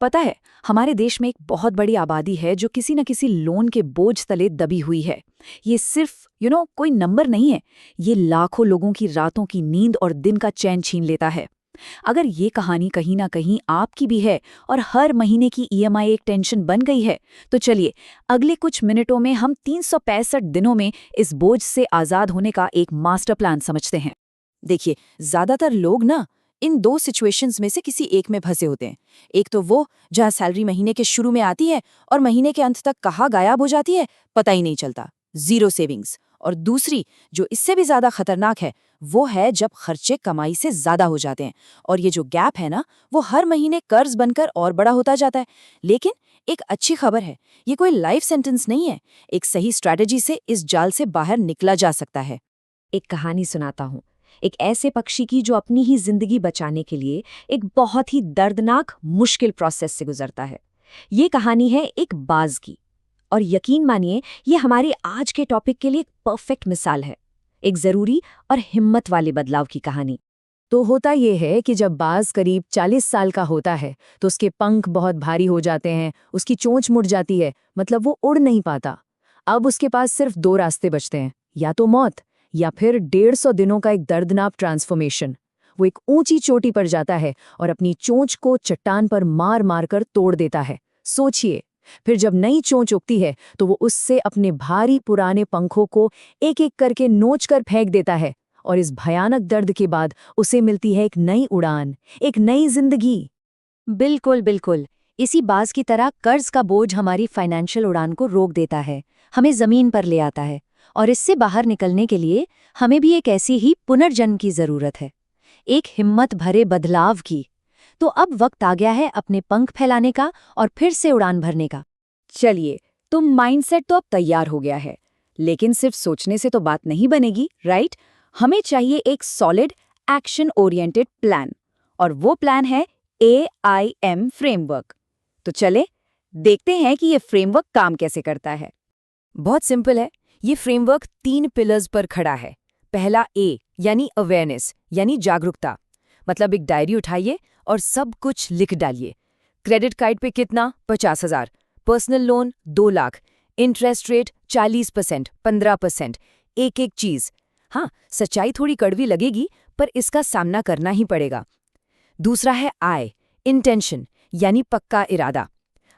पता है, हमारे देश में एक बहुत बड़ी आबादी है जो किसी न किसी लोन के बोझ तले दबी हुई है। ये सिर्फ कोई नंबर नहीं है। ये लाखों लोगों की रातों की नींद और दिन का चैन छीन लेता है। अगर ये कहानी कहीं ना कहीं आपकी भी है और हर महीने की ईएमआई एक टेंशन बन गई है, तो चलिए अगले कुछ मिनटों में हम 365 दिनों में इस बोझ से आज़ाद होने का एक मास्टर प्लान समझते हैं। देखिए, ज्यादातर लोग ना इन दो सिचुएशंस में से किसी एक में फंसे होते हैं। एक तो वो जहां सैलरी महीने के शुरू में आती है और महीने के अंत तक कहाँ गायब हो जाती है पता ही नहीं चलता, जीरो सेविंग्स। और दूसरी, जो इससे भी ज्यादा खतरनाक है, वो है जब खर्चे कमाई से ज्यादा हो जाते हैं और ये जो गैप है ना, वो हर महीने कर्ज बनकर और बड़ा होता जाता है। लेकिन एक अच्छी खबर है, ये कोई लाइफ सेंटेंस नहीं है। एक सही स्ट्रैटेजी से इस जाल से बाहर निकला जा सकता है। एक कहानी सुनाता हूँ। एक ऐसे पक्षी की जो अपनी ही जिंदगी बचाने के लिए एक बहुत ही दर्दनाक मुश्किल प्रोसेस से गुजरता है। ये कहानी है एक बाज की। और यकीन मानिए, ये हमारे आज के टॉपिक के लिए एक परफेक्ट मिसाल है। एक जरूरी और हिम्मत वाले बदलाव की कहानी। तो होता ये है कि जब बाज करीब 40 साल का होता है तो उसके पंख बहुत भारी हो जाते हैं, उसकी चोंच मुड़ जाती है, मतलब वो उड़ नहीं पाता। अब उसके पास सिर्फ दो रास्ते बचते हैं, या तो मौत या फिर 150 दिनों का एक दर्दनाक ट्रांसफॉर्मेशन। वो एक ऊंची चोटी पर जाता है और अपनी चोंच को चट्टान पर मार मार कर तोड़ देता है। सोचिए, फिर जब नई चोंच उगती है तो वो उससे अपने भारी पुराने पंखों को एक एक करके नोच कर फेंक देता है, और इस भयानक दर्द के बाद उसे मिलती है एक नई उड़ान, एक नई जिंदगी। बिल्कुल बिल्कुल। इसी बाज की तरह कर्ज का बोझ हमारी फाइनेंशियल उड़ान को रोक देता है, हमें जमीन पर ले आता है। और इससे बाहर निकलने के लिए हमें भी एक ऐसी ही पुनर्जन्म की जरूरत है, एक हिम्मत भरे बदलाव की। तो अब वक्त आ गया है अपने पंख फैलाने का और फिर से उड़ान भरने का। चलिए, तो माइंडसेट तो अब तैयार हो गया है, लेकिन सिर्फ सोचने से तो बात नहीं बनेगी, राइट? हमें चाहिए एक सॉलिड, एक्शन ओरिएंटेड प्लान, और वो प्लान है AIM फ्रेमवर्क। तो चले देखते हैं कि ये फ्रेमवर्क काम कैसे करता है। बहुत सिंपल है। ये फ्रेमवर्क 3 पिलर्स पर खड़ा है। पहला ए यानी अवेयरनेस, यानी जागरूकता। मतलब एक डायरी उठाइए और सब कुछ लिख डालिए। क्रेडिट कार्ड पे कितना? 50,000। Personal loan 2 lakh. Interest rate 40%, 15%। एक एक चीज। हाँ, सच्चाई थोड़ी कड़वी लगेगी, पर इसका सामना करना ही पड़ेगा। दूसरा है आई, इंटेंशन, यानी पक्का इरादा।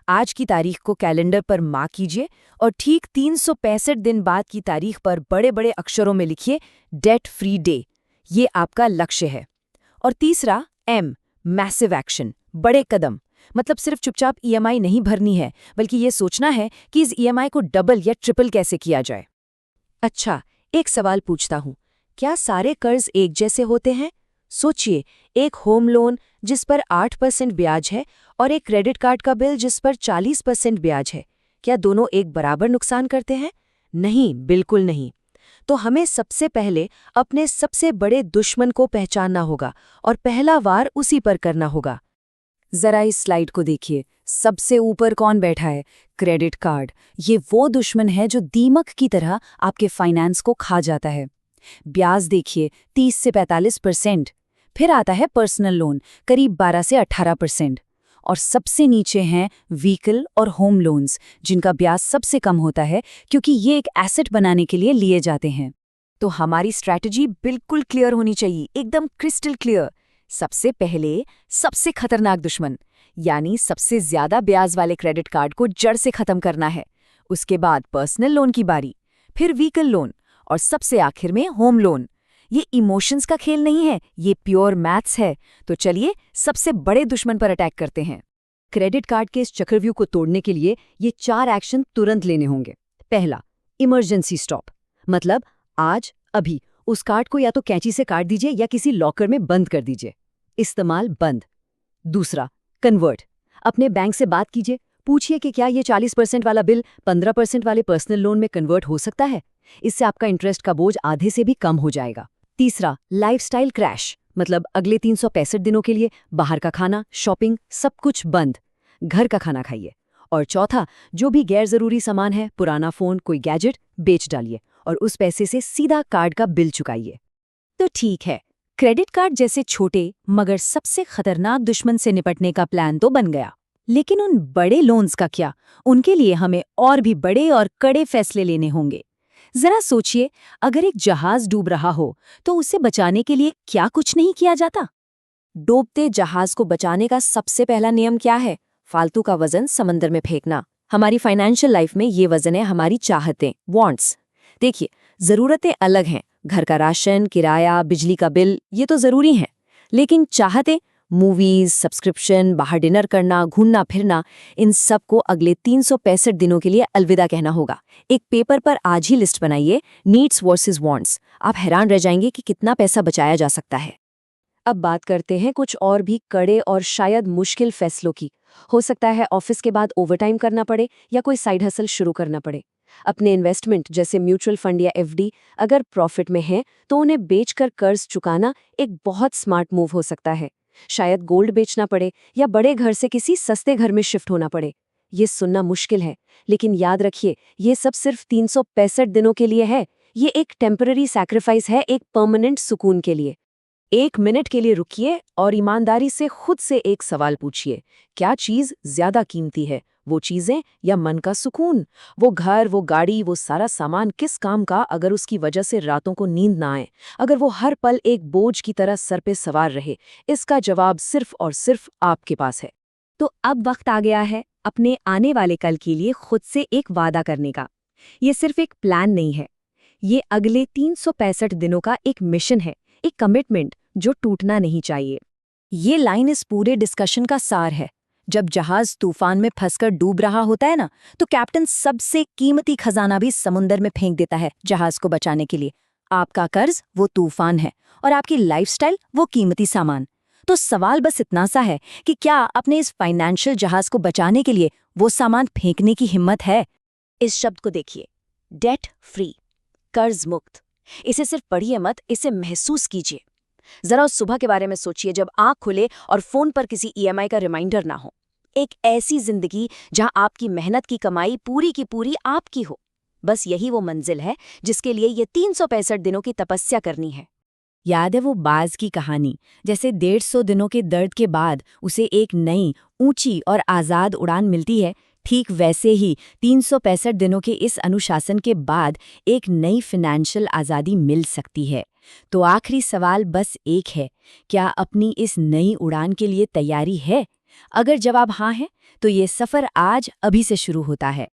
आज की तारीख को कैलेंडर पर मार्क कीजिए और ठीक 365 दिन बाद की तारीख पर बड़े बड़े अक्षरों में लिखिए डेट फ्री डे। ये आपका लक्ष्य है। और तीसरा एम, मैसिव एक्शन, बड़े कदम। मतलब सिर्फ चुपचाप ईएमआई नहीं भरनी है, बल्कि ये सोचना है कि इस ईएमआई को डबल या ट्रिपल कैसे किया जाए। अच्छा, एक सवाल पूछता हूँ, क्या सारे कर्ज एक जैसे होते हैं? सोचिए, एक होम लोन जिस पर 8% ब्याज है और एक क्रेडिट कार्ड का बिल जिस पर 40% ब्याज है, क्या दोनों एक बराबर नुकसान करते हैं? नहीं, बिल्कुल नहीं। तो हमें सबसे पहले अपने सबसे बड़े दुश्मन को पहचानना होगा और पहला वार उसी पर करना होगा। जरा इस स्लाइड को देखिए, सबसे ऊपर कौन बैठा है? Credit card. ये वो दुश्मन है जो दीमक की तरह आपके फाइनेंस को खा जाता है। ब्याज देखिए, 30 से 45%। फिर आता है पर्सनल लोन, करीब 12 से 18%। और सबसे नीचे हैं व्हीकल और होम लोन्स, जिनका ब्याज सबसे कम होता है, क्योंकि ये एक एसेट बनाने के लिए लिए जाते हैं। तो हमारी स्ट्रैटेजी बिल्कुल क्लियर होनी चाहिए, एकदम क्रिस्टल क्लियर। सबसे पहले सबसे खतरनाक दुश्मन, यानी सबसे ज्यादा ब्याज वाले क्रेडिट कार्ड को जड़ से खत्म करना है। उसके बाद पर्सनल लोन की बारी, फिर व्हीकल लोन, और सबसे आखिर में होम लोन। ये इमोशंस का खेल नहीं है, ये प्योर मैथ्स है। तो चलिए सबसे बड़े दुश्मन पर अटैक करते हैं। क्रेडिट कार्ड के इस चक्रव्यूह को तोड़ने के लिए ये 4 एक्शन तुरंत लेने होंगे। पहला, इमरजेंसी स्टॉप। मतलब आज, अभी उस कार्ड को या तो कैंची से काट दीजिए या किसी लॉकर में बंद कर दीजिए। इस्तेमाल बंद। दूसरा, कन्वर्ट। अपने बैंक से बात कीजिए, पूछिए कि क्या ये 40% वाला बिल 15% वाले पर्सनल लोन में कन्वर्ट हो सकता है। इससे आपका इंटरेस्ट का बोझ आधे से भी कम हो जाएगा। तीसरा, लाइफस्टाइल क्रैश। मतलब अगले 365 दिनों के लिए बाहर का खाना, शॉपिंग, सब कुछ बंद। घर का खाना खाइए। और चौथा, जो भी गैर जरूरी सामान है, पुराना फोन, कोई गैजेट, बेच डालिए और उस पैसे से सीधा कार्ड का बिल चुकाइए। तो ठीक है, क्रेडिट कार्ड जैसे छोटे मगर सबसे खतरनाक दुश्मन से निपटने का प्लान तो बन गया। लेकिन उन बड़े लोन्स का क्या? उनके लिए हमें और भी बड़े और कड़े फैसले लेने होंगे। जरा सोचिए, अगर एक जहाज डूब रहा हो तो उसे बचाने के लिए क्या कुछ नहीं किया जाता? डूबते जहाज को बचाने का सबसे पहला नियम क्या है? फालतू का वजन समंदर में फेंकना। हमारी फाइनेंशियल लाइफ में ये वजन है हमारी चाहतें, वांट्स। देखिए, जरूरतें अलग हैं, घर का राशन, किराया, बिजली का बिल, ये तो जरूरी हैं। लेकिन चाहतें, मूवीज, सब्सक्रिप्शन, बाहर डिनर करना, घूमना फिरना, इन सब को अगले 365 दिनों के लिए अलविदा कहना होगा। एक पेपर पर आज ही लिस्ट बनाइए, नीड्स वर्सेस वांट्स। आप हैरान रह जाएंगे कि कितना पैसा बचाया जा सकता है। अब बात करते हैं कुछ और भी कड़े और शायद मुश्किल फैसलों की। हो सकता है ऑफिस के बाद ओवरटाइम करना पड़े या कोई साइड हसल शुरू करना पड़े। अपने इन्वेस्टमेंट जैसे म्यूचुअल फंड या एफडी अगर प्रॉफिट में है तो उन्हें बेचकर कर्ज चुकाना एक बहुत स्मार्ट मूव हो सकता है। शायद गोल्ड बेचना पड़े या बड़े घर से किसी सस्ते घर में शिफ्ट होना पड़े। ये सुनना मुश्किल है, लेकिन याद रखिए, ये सब सिर्फ 365 दिनों के लिए है। ये एक टेम्पररी सैक्रिफाइस है एक परमानेंट सुकून के लिए। 1 मिनट के लिए रुकिए और ईमानदारी से खुद से एक सवाल पूछिए, क्या चीज ज्यादा कीमती है, वो चीजें या मन का सुकून? वो घर, वो गाड़ी, वो सारा सामान किस काम का अगर उसकी वजह से रातों को नींद ना आए, अगर वो हर पल एक बोझ की तरह सर पे सवार रहे? इसका जवाब सिर्फ और सिर्फ आपके पास है। तो अब वक्त आ गया है अपने आने वाले कल के लिए खुद से एक वादा करने का। ये सिर्फ एक प्लान नहीं है, ये अगले 365 दिनों का एक मिशन है, एक कमिटमेंट जो टूटना नहीं चाहिए। ये लाइन इस पूरे डिस्कशन का सार है। जब जहाज तूफान में फंसकर डूब रहा होता है ना, तो कैप्टन सबसे कीमती खजाना भी समुंदर में फेंक देता है जहाज को बचाने के लिए। आपका कर्ज वो तूफान है और आपकी लाइफस्टाइल वो कीमती सामान। तो सवाल बस इतना सा है कि क्या अपने इस फाइनेंशियल जहाज को बचाने के लिए वो सामान फेंकने की हिम्मत है? इस शब्द को देखिए, डेट फ्री, कर्ज मुक्त। इसे सिर्फ पढ़िए मत, इसे महसूस कीजिए। जरा उस सुबह के बारे में सोचिए जब आंख खुले और फोन पर किसी ईएमआई का रिमाइंडर ना हो। एक ऐसी जिंदगी जहां आपकी मेहनत की कमाई पूरी की पूरी आपकी हो। बस यही वो मंजिल है जिसके लिए ये 365 दिनों की तपस्या करनी है। याद है वो बाज की कहानी, जैसे 150 दिनों के दर्द के बाद उसे एक नई, ऊंची और आज़ाद उड़ान मिलती है। ठीक वैसे ही 365 दिनों के इस अनुशासन के बाद एक नई फाइनेंशियल आज़ादी मिल सकती है। तो आखिरी सवाल बस एक है, क्या अपनी इस नई उड़ान के लिए तैयारी है? अगर जवाब हाँ है, तो ये सफ़र आज अभी से शुरू होता है।